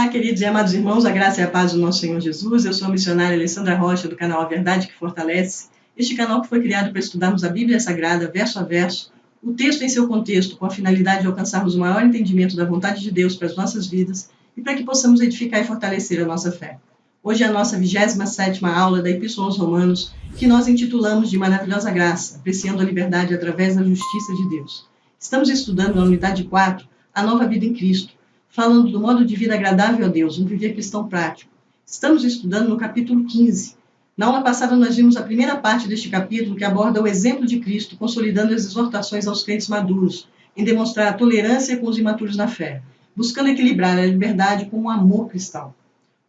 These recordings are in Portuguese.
queridos e amados irmãos, a graça e a paz do nosso Senhor Jesus. Eu sou a missionária Alessandra Rocha, do canal A Verdade que Fortalece. Este canal que foi criado para estudarmos a Bíblia Sagrada, verso a verso, o texto em seu contexto, com a finalidade de alcançarmos o maior entendimento da vontade de Deus para as nossas vidas e para que possamos edificar e fortalecer a nossa fé. Hoje é a nossa 27ª aula da Epístola aos Romanos, que nós intitulamos de Maravilhosa Graça, apreciando a liberdade através da justiça de Deus. Estamos estudando na unidade 4, a nova vida em Cristo, falando do modo de vida agradável a Deus, um viver cristão prático. Estamos estudando no capítulo 15. Na aula passada nós vimos a primeira parte deste capítulo, que aborda o exemplo de Cristo, consolidando as exortações aos crentes maduros, em demonstrar a tolerância com os imaturos na fé, buscando equilibrar a liberdade com o amor cristão.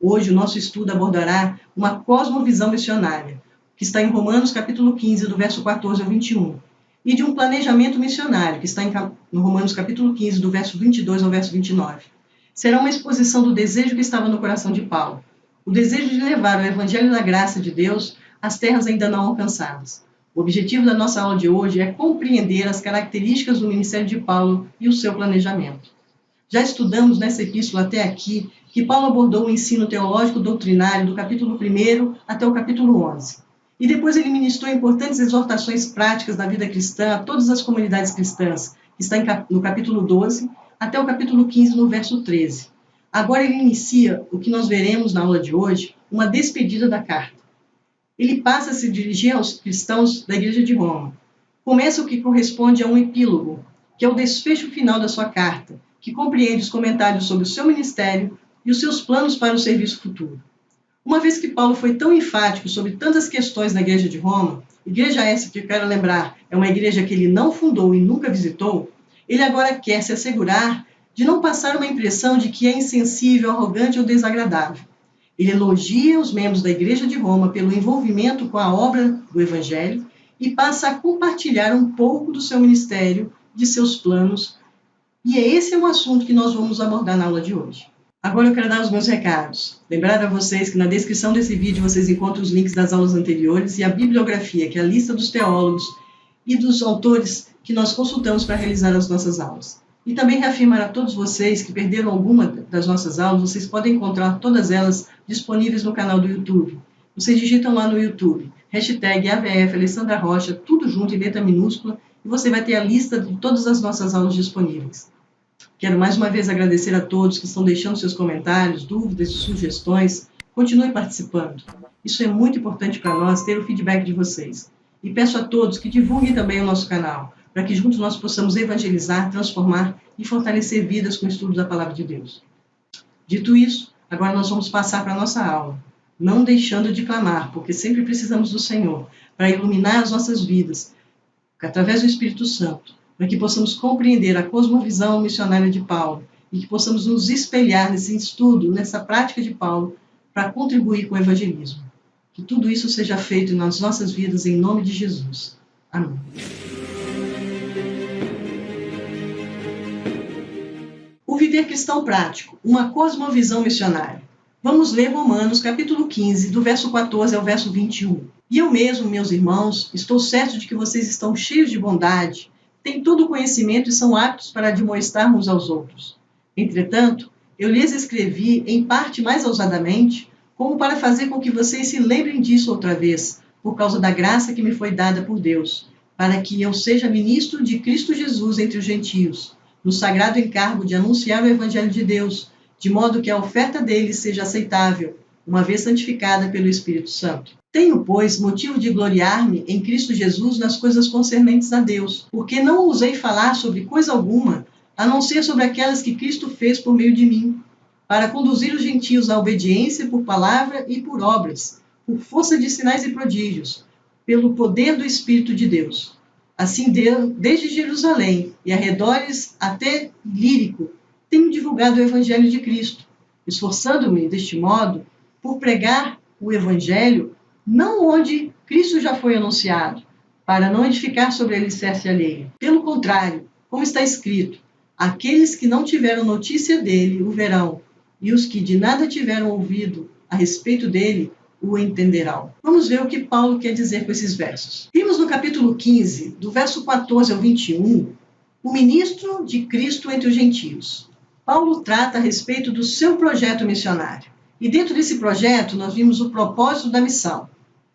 Hoje o nosso estudo abordará uma cosmovisão missionária, que está em Romanos capítulo 15, do verso 14 ao 21, e de um planejamento missionário, que está em Romanos capítulo 15, do verso 22 ao verso 29. Será uma exposição do desejo que estava no coração de Paulo, o desejo de levar o Evangelho da graça de Deus às terras ainda não alcançadas. O objetivo da nossa aula de hoje é compreender as características do ministério de Paulo e o seu planejamento. Já estudamos nessa epístola até aqui que Paulo abordou o ensino teológico doutrinário do capítulo 1 até o capítulo 11. E depois ele ministrou importantes exortações práticas da vida cristã a todas as comunidades cristãs, que está no capítulo 12 até o capítulo 15, no verso 13. Agora ele inicia o que nós veremos na aula de hoje, uma despedida da carta. Ele passa a se dirigir aos cristãos da igreja de Roma. Começa o que corresponde a um epílogo, que é o desfecho final da sua carta, que compreende os comentários sobre o seu ministério e os seus planos para o serviço futuro. Uma vez que Paulo foi tão enfático sobre tantas questões da igreja de Roma, igreja essa que eu quero lembrar é uma igreja que ele não fundou e nunca visitou, ele agora quer se assegurar de não passar uma impressão de que é insensível, arrogante ou desagradável. Ele elogia os membros da igreja de Roma pelo envolvimento com a obra do Evangelho e passa a compartilhar um pouco do seu ministério, de seus planos, e esse é um assunto que nós vamos abordar na aula de hoje. Agora eu quero dar os meus recados. Lembrar a vocês que na descrição desse vídeo vocês encontram os links das aulas anteriores e a bibliografia, que é a lista dos teólogos e dos autores que nós consultamos para realizar as nossas aulas. E também reafirmar a todos vocês que perderam alguma das nossas aulas, vocês podem encontrar todas elas disponíveis no canal do YouTube. Vocês digitam lá no YouTube, hashtag AVF Alessandra Rocha, tudo junto em letra minúscula, e você vai ter a lista de todas as nossas aulas disponíveis. Quero mais uma vez agradecer a todos que estão deixando seus comentários, dúvidas e sugestões. Continue participando. Isso é muito importante para nós, ter o feedback de vocês. E peço a todos que divulguem também o nosso canal, para que juntos nós possamos evangelizar, transformar e fortalecer vidas com o estudo da Palavra de Deus. Dito isso, agora nós vamos passar para a nossa aula, não deixando de clamar, porque sempre precisamos do Senhor, para iluminar as nossas vidas, através do Espírito Santo, para que possamos compreender a cosmovisão missionária de Paulo e que possamos nos espelhar nesse estudo, nessa prática de Paulo, para contribuir com o evangelismo. Que tudo isso seja feito nas nossas vidas, em nome de Jesus. Amém. O viver cristão prático, uma cosmovisão missionária. Vamos ler Romanos capítulo 15, do verso 14 ao verso 21. E eu mesmo, meus irmãos, estou certo de que vocês estão cheios de bondade, têm todo o conhecimento e são aptos para admoestar uns aos outros. Entretanto, eu lhes escrevi, em parte mais ousadamente, como para fazer com que vocês se lembrem disso outra vez, por causa da graça que me foi dada por Deus, para que eu seja ministro de Cristo Jesus entre os gentios, no sagrado encargo de anunciar o Evangelho de Deus, de modo que a oferta deles seja aceitável, uma vez santificada pelo Espírito Santo. Tenho, pois, motivo de gloriar-me em Cristo Jesus nas coisas concernentes a Deus, porque não ousei falar sobre coisa alguma, a não ser sobre aquelas que Cristo fez por meio de mim, para conduzir os gentios à obediência por palavra e por obras, por força de sinais e prodígios, pelo poder do Espírito de Deus. Assim, desde Jerusalém e arredores até Ilírico, tenho divulgado o Evangelho de Cristo, esforçando-me, deste modo, por pregar o Evangelho não onde Cristo já foi anunciado, para não edificar sobre alicerce alheio. Pelo contrário, como está escrito, aqueles que não tiveram notícia dele o verão, e os que de nada tiveram ouvido a respeito dele o entenderão. Vamos ver o que Paulo quer dizer com esses versos. Vimos no capítulo 15, do verso 14 ao 21, o ministro de Cristo entre os gentios. Paulo trata a respeito do seu projeto missionário. E dentro desse projeto, nós vimos o propósito da missão.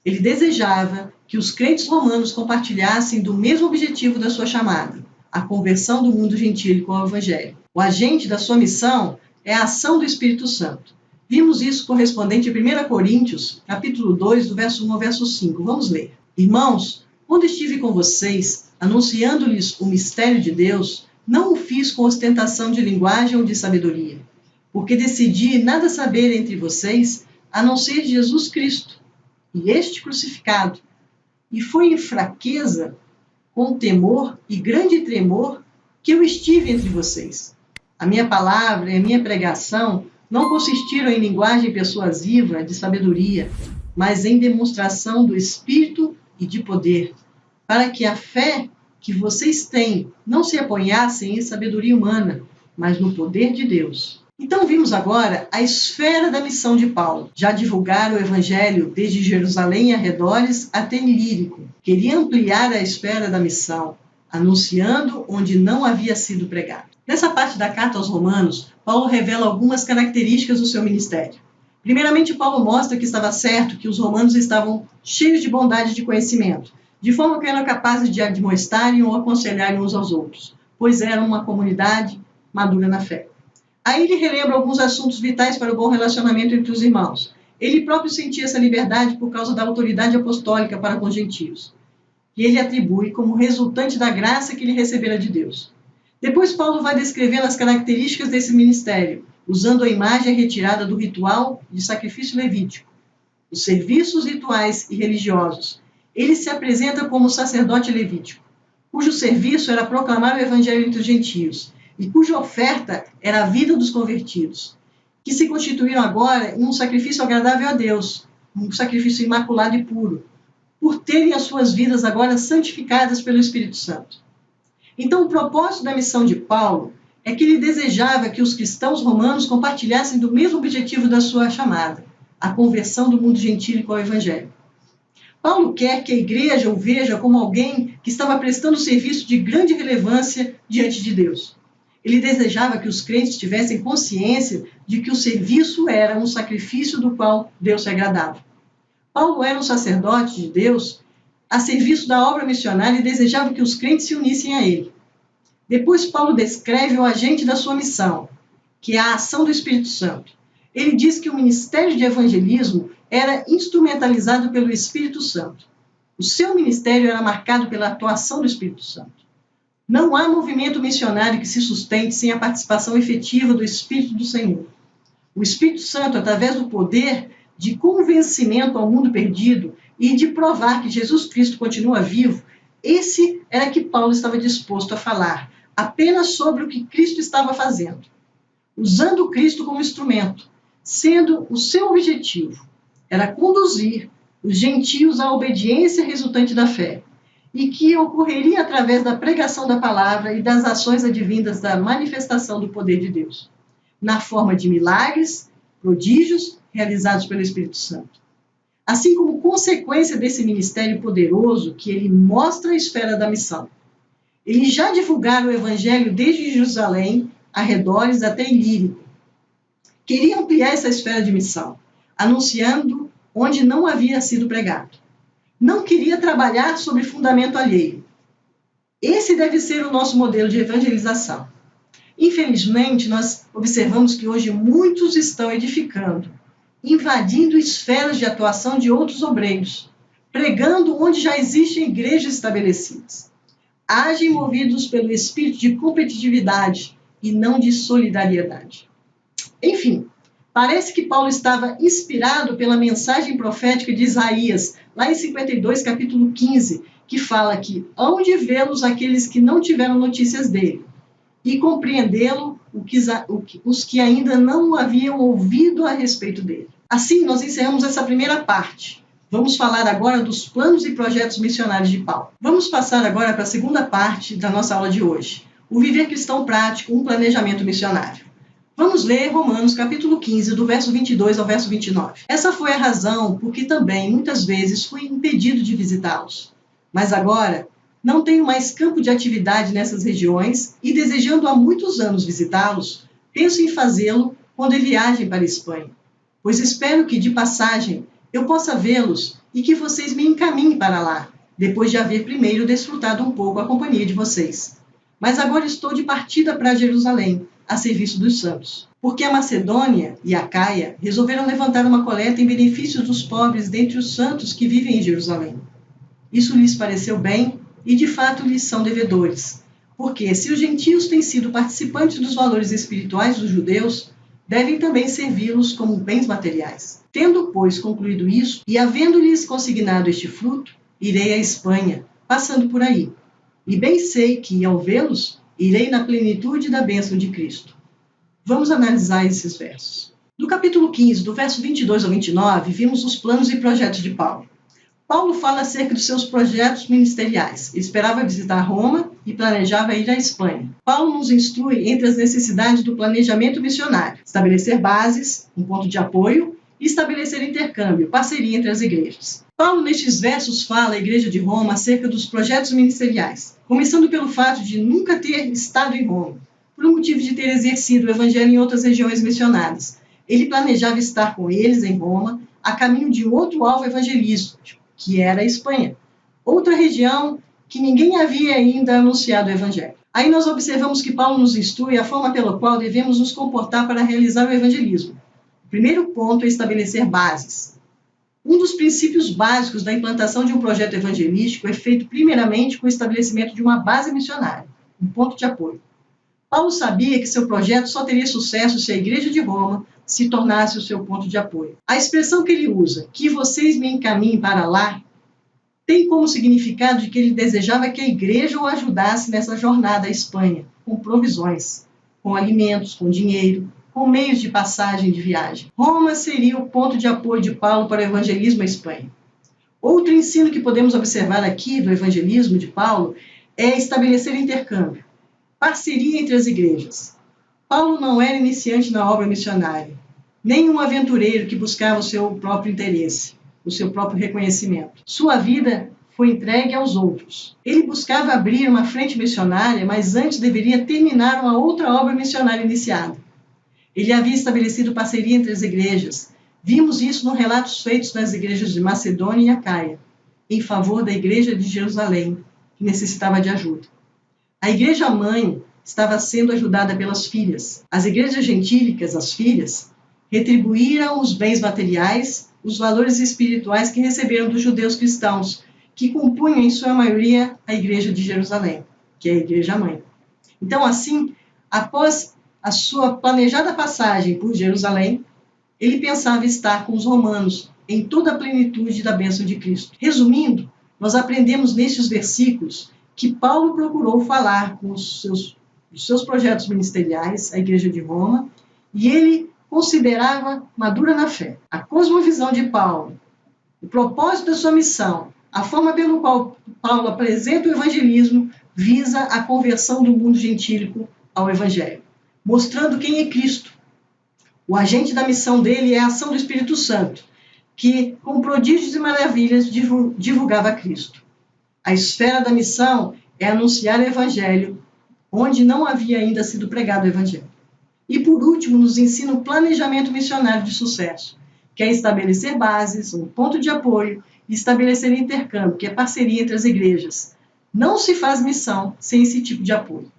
Ele desejava que os crentes romanos compartilhassem do mesmo objetivo da sua chamada, a conversão do mundo gentílico ao Evangelho. O agente da sua missão é a ação do Espírito Santo. Vimos isso correspondente a 1 Coríntios, capítulo 2, do verso 1 ao verso 5. Vamos ler. Irmãos, quando estive com vocês, anunciando-lhes o mistério de Deus, não o fiz com ostentação de linguagem ou de sabedoria, porque decidi nada saber entre vocês, a não ser Jesus Cristo, e este crucificado. E foi em fraqueza, com temor e grande tremor, que eu estive entre vocês. A minha palavra e a minha pregação não consistiram em linguagem persuasiva de sabedoria, mas em demonstração do Espírito e de poder, para que a fé que vocês têm não se apoiassem em sabedoria humana, mas no poder de Deus. Então vimos agora a esfera da missão de Paulo. Já divulgar o Evangelho desde Jerusalém e arredores até Ilírico. Queria ampliar a esfera da missão, anunciando onde não havia sido pregado. Nessa parte da carta aos Romanos, Paulo revela algumas características do seu ministério. Primeiramente, Paulo mostra que estava certo que os romanos estavam cheios de bondade e de conhecimento, de forma que eram capazes de admoestarem ou aconselharem uns aos outros, pois eram uma comunidade madura na fé. Aí ele relembra alguns assuntos vitais para o bom relacionamento entre os irmãos. Ele próprio sentia essa liberdade por causa da autoridade apostólica para com os gentios, que ele atribui como resultante da graça que ele recebera de Deus. Depois Paulo vai descrevendo as características desse ministério, usando a imagem retirada do ritual de sacrifício levítico, os serviços rituais e religiosos. Ele se apresenta como sacerdote levítico, cujo serviço era proclamar o evangelho entre os gentios, e cuja oferta era a vida dos convertidos, que se constituíram agora em um sacrifício agradável a Deus, um sacrifício imaculado e puro, por terem as suas vidas agora santificadas pelo Espírito Santo. Então, o propósito da missão de Paulo é que ele desejava que os cristãos romanos compartilhassem do mesmo objetivo da sua chamada, a conversão do mundo gentílico ao Evangelho. Paulo quer que a igreja o veja como alguém que estava prestando serviço de grande relevância diante de Deus. Ele desejava que os crentes tivessem consciência de que o serviço era um sacrifício do qual Deus se agradava. Paulo era um sacerdote de Deus a serviço da obra missionária e desejava que os crentes se unissem a ele. Depois Paulo descreve o agente da sua missão, que é a ação do Espírito Santo. Ele diz que o ministério de evangelismo era instrumentalizado pelo Espírito Santo. O seu ministério era marcado pela atuação do Espírito Santo. Não há movimento missionário que se sustente sem a participação efetiva do Espírito do Senhor. O Espírito Santo, através do poder de convencimento ao mundo perdido e de provar que Jesus Cristo continua vivo, esse era que Paulo estava disposto a falar, apenas sobre o que Cristo estava fazendo, usando Cristo como instrumento, sendo o seu objetivo era conduzir os gentios à obediência resultante da fé, e que ocorreria através da pregação da palavra e das ações advindas da manifestação do poder de Deus, na forma de milagres, prodígios realizados pelo Espírito Santo. Assim como consequência desse ministério poderoso que ele mostra a esfera da missão. Eles já divulgaram o evangelho desde Jerusalém, arredores até Ilírico. Queria ampliar essa esfera de missão, anunciando onde não havia sido pregado. Não queria trabalhar sobre fundamento alheio. Esse deve ser o nosso modelo de evangelização. Infelizmente, nós observamos que hoje muitos estão edificando, invadindo esferas de atuação de outros obreiros, pregando onde já existem igrejas estabelecidas. Agem movidos pelo espírito de competitividade e não de solidariedade. Enfim, parece que Paulo estava inspirado pela mensagem profética de Isaías, lá em 52, capítulo 15, que fala que hão de vê-los aqueles que não tiveram notícias dele, e compreendê-lo os que ainda não haviam ouvido a respeito dele. Assim, nós encerramos essa primeira parte. Vamos falar agora dos planos e projetos missionários de Paulo. Vamos passar agora para a segunda parte da nossa aula de hoje, o viver cristão prático, um planejamento missionário. Vamos ler Romanos capítulo 15, do verso 22 ao verso 29. Essa foi a razão por que também, muitas vezes, fui impedido de visitá-los. Mas agora, não tenho mais campo de atividade nessas regiões e, desejando há muitos anos visitá-los, Penso em fazê-lo quando viajem para a Espanha, pois espero que, de passagem, eu possa vê-los e que vocês me encaminhem para lá, depois de haver primeiro desfrutado um pouco a companhia de vocês. Mas agora estou de partida para Jerusalém, a serviço dos santos, porque a Macedônia e a Caia resolveram levantar uma coleta em benefício dos pobres dentre os santos que vivem em Jerusalém. Isso lhes pareceu bem e, de fato, lhes são devedores, porque, se os gentios têm sido participantes dos valores espirituais dos judeus, devem também servi-los como bens materiais. Tendo, pois, concluído isso, e havendo-lhes consignado este fruto, irei à Espanha, passando por aí. E bem sei que, ao vê-los, irei na plenitude da bênção de Cristo. Vamos analisar esses versos. No capítulo 15, do verso 22 ao 29, vimos os planos e projetos de Paulo. Paulo fala acerca dos seus projetos ministeriais. Ele esperava visitar Roma e planejava ir à Espanha. Paulo nos instrui entre as necessidades do planejamento missionário: estabelecer bases, um ponto de apoio, e estabelecer intercâmbio, parceria entre as igrejas. Paulo, nestes versos, fala à igreja de Roma acerca dos projetos ministeriais, começando pelo fato de nunca ter estado em Roma, por um motivo de ter exercido o evangelho em outras regiões missionárias. Ele planejava estar com eles em Roma, a caminho de outro alvo evangelístico, que era a Espanha, outra região que ninguém havia ainda anunciado o evangelho. Aí nós observamos que Paulo nos instrui a forma pela qual devemos nos comportar para realizar o evangelismo. O primeiro ponto é estabelecer bases. Um dos princípios básicos da implantação de um projeto evangelístico é feito primeiramente com o estabelecimento de uma base missionária, um ponto de apoio. Paulo sabia que seu projeto só teria sucesso se a Igreja de Roma se tornasse o seu ponto de apoio. A expressão que ele usa, que vocês me encaminhem para lá, tem como significado de que ele desejava que a igreja o ajudasse nessa jornada à Espanha, com provisões, com alimentos, com dinheiro, com meios de passagem de viagem. Roma seria o ponto de apoio de Paulo para o evangelismo à Espanha. Outro ensino que podemos observar aqui do evangelismo de Paulo é estabelecer intercâmbio, parceria entre as igrejas. Paulo não era iniciante na obra missionária, nem um aventureiro que buscava o seu próprio interesse, o seu próprio reconhecimento. Sua vida foi entregue aos outros. Ele buscava abrir uma frente missionária, mas antes deveria terminar uma outra obra missionária iniciada. Ele havia estabelecido parceria entre as igrejas. Vimos isso nos relatos feitos nas igrejas de Macedônia e Acaia, em favor da igreja de Jerusalém, que necessitava de ajuda. A igreja mãe estava sendo ajudada pelas filhas. As igrejas gentílicas, as filhas, retribuíram os bens materiais, os valores espirituais que receberam dos judeus cristãos, que compunham em sua maioria a igreja de Jerusalém, que é a igreja mãe. Então, assim, após a sua planejada passagem por Jerusalém, ele pensava estar com os romanos em toda a plenitude da bênção de Cristo. Resumindo, nós aprendemos nestes versículos que Paulo procurou falar com os seus projetos ministeriais, a igreja de Roma, e ele considerava madura na fé. A cosmovisão de Paulo, o propósito da sua missão, a forma pelo qual Paulo apresenta o evangelismo, visa a conversão do mundo gentílico ao evangelho, mostrando quem é Cristo. O agente da missão dele é a ação do Espírito Santo, que, com prodígios e maravilhas, divulgava Cristo. A esfera da missão é anunciar o evangelho, onde não havia ainda sido pregado o evangelho. E, por último, nos ensina o planejamento missionário de sucesso, que é estabelecer bases, um ponto de apoio e estabelecer intercâmbio, que é parceria entre as igrejas. Não se faz missão sem esse tipo de apoio.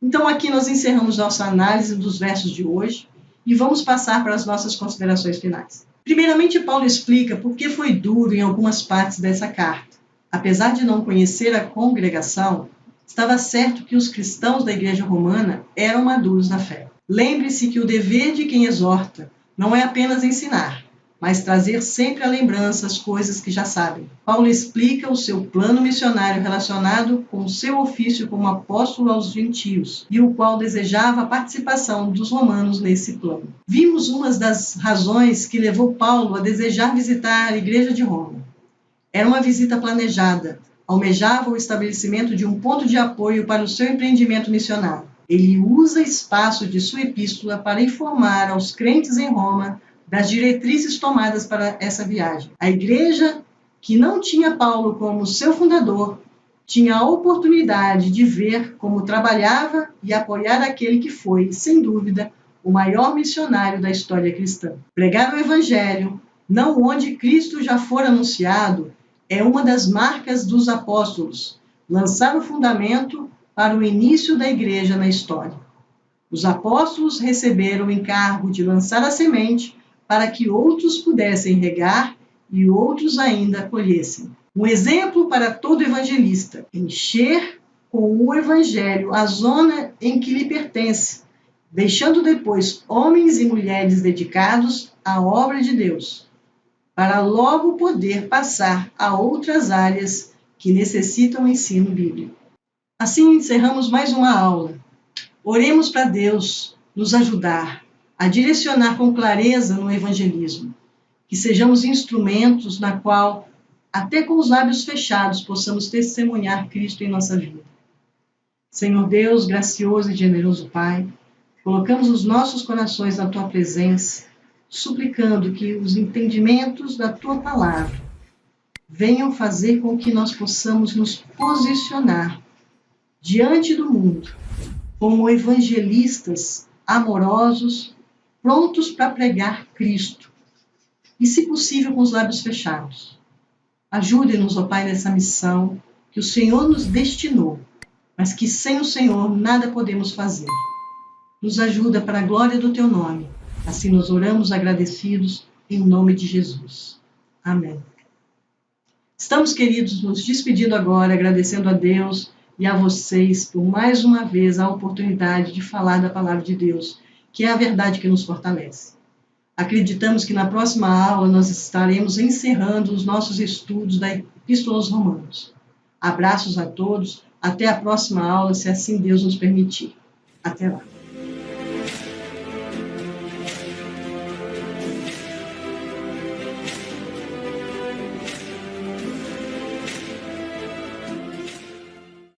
Então, aqui nós encerramos nossa análise dos versos de hoje e vamos passar para as nossas considerações finais. Primeiramente, Paulo explica por que foi duro em algumas partes dessa carta. Apesar de não conhecer a congregação, estava certo que os cristãos da igreja romana eram maduros na fé. Lembre-se que o dever de quem exorta não é apenas ensinar, mas trazer sempre à lembrança as coisas que já sabem. Paulo explica o seu plano missionário relacionado com o seu ofício como apóstolo aos gentios, e o qual desejava a participação dos romanos nesse plano. Vimos uma das razões que levou Paulo a desejar visitar a igreja de Roma. Era uma visita planejada, almejava o estabelecimento de um ponto de apoio para o seu empreendimento missionário. Ele usa espaço de sua epístola para informar aos crentes em Roma das diretrizes tomadas para essa viagem. A igreja, que não tinha Paulo como seu fundador, tinha a oportunidade de ver como trabalhava e apoiar aquele que foi, sem dúvida, o maior missionário da história cristã. Pregar o Evangelho, não onde Cristo já for anunciado, é uma das marcas dos apóstolos, lançar o fundamento para o início da igreja na história. Os apóstolos receberam o encargo de lançar a semente para que outros pudessem regar e outros ainda colhessem. Um exemplo para todo evangelista: encher com o evangelho a zona em que lhe pertence, deixando depois homens e mulheres dedicados à obra de Deus, para logo poder passar a outras áreas que necessitam ensino bíblico. Assim encerramos mais uma aula. Oremos para Deus nos ajudar a direcionar com clareza no evangelismo, que sejamos instrumentos na qual, até com os lábios fechados, possamos testemunhar Cristo em nossa vida. Senhor Deus, gracioso e generoso Pai, colocamos os nossos corações na Tua presença, suplicando que os entendimentos da Tua palavra venham fazer com que nós possamos nos posicionar diante do mundo como evangelistas amorosos, prontos para pregar Cristo, e, se possível, com os lábios fechados. Ajude-nos, ó Pai, nessa missão que o Senhor nos destinou, mas que sem o Senhor nada podemos fazer. Nos ajuda para a glória do Teu nome. Assim nós oramos agradecidos em nome de Jesus. Amém. Estamos, queridos, nos despedindo agora, agradecendo a Deus e a vocês por mais uma vez a oportunidade de falar da palavra de Deus, que é a verdade que nos fortalece. Acreditamos que na próxima aula nós estaremos encerrando os nossos estudos da Epístola aos Romanos. Abraços a todos, até a próxima aula, se assim Deus nos permitir. Até lá.